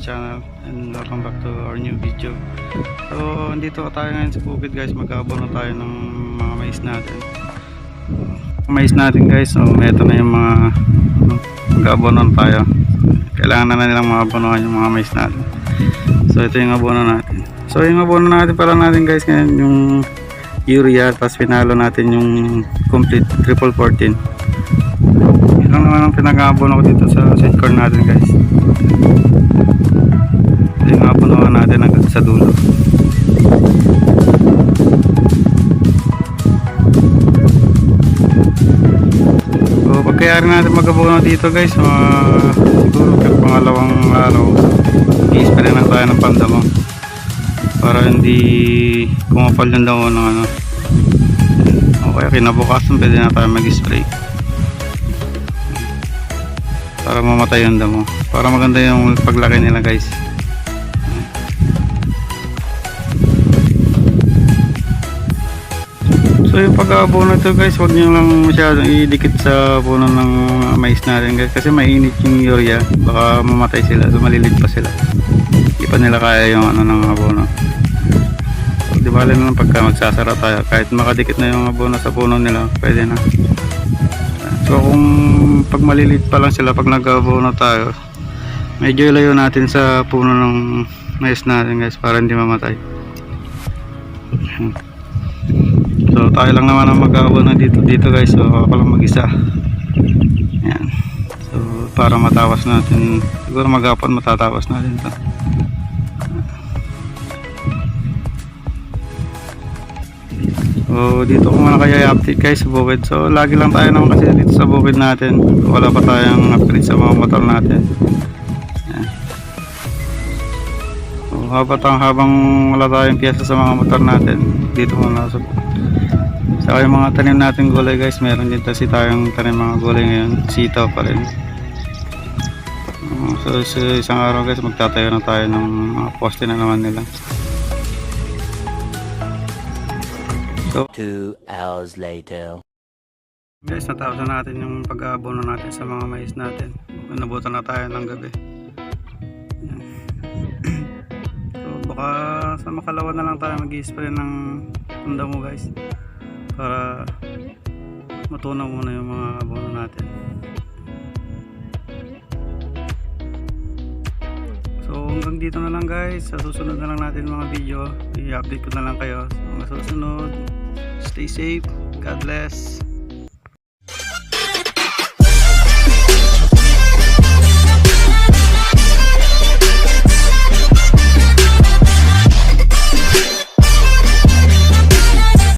channel and welcome back to our new video. So andito tayo ngayon sa bukid guys, mag-aabono tayo ng mga mais natin. Mais natin guys, so ito na yung mga mag-aabono tayo. Kailangan na nilang maabonohan yung mga mais natin. So ito yung abono natin. So yung abono natin pala natin guys ngayon yung urea, tapos pinalo natin yung complete triple 14. Lang naman ang pinag-aabono ko dito sa seed corn natin guys. Ito yung aabonohan natin hanggang sa dulo. So pagkayari natin mag-abono dito guys, siguro pangalawang araw i-spray na tayo ng pandamo para hindi kumapal yung damo ng ano. Okay, kinabukasan pwede na tayo mag-spray para mamatay yung damo, para maganda yung paglaki nila guys. So yung pag-aabono ito guys, huwag nyo lang masyadong idikit sa puno ng mais natin guys, kasi mainit yung urea, baka mamatay sila, so malilit pa sila, hindi pa nila kaya yung ano ng abono. So di bali na lang pagka magsasara tayo, kahit makadikit na yung abono sa puno nila, pwede na. So kung pag malilit pa lang sila, pag nag-abono tayo, medyo ilayo natin sa puno ng mais natin guys, para hindi mamatay. So tayo lang naman ang mag-abono dito guys, so ako lang mag-isa. Yan. So para matawas natin, siguro maghapon matatawas natin ito. So dito ko muna kaya i-update guys sa bukid. So lagi lang tayo naman kasi dito sa bukid natin, wala pa tayong upgrade sa mga motor natin. Yan. So habang wala tayong piyesa sa mga motor natin, dito muna sa saka yung mga tanim natin gulay guys, meron din kasi tayong tanim mga gulay ngayon, sitaw pa rin. So sa isang araw guys, magtatayo na tayo ng mga poste na naman nila. So 2 hours later. guys, natapos na natin yung pag-aabono natin sa mga mais natin. Nabutan na tayo ng gabi. So baka sa makalawa na lang tayo mag-i-spray ng damo guys, para matunaw muna yung mga abono natin. So hanggang dito na lang guys, sa susunod na lang natin mga video, i-update ko na lang kayo. So hanggang susunod, stay safe, God bless.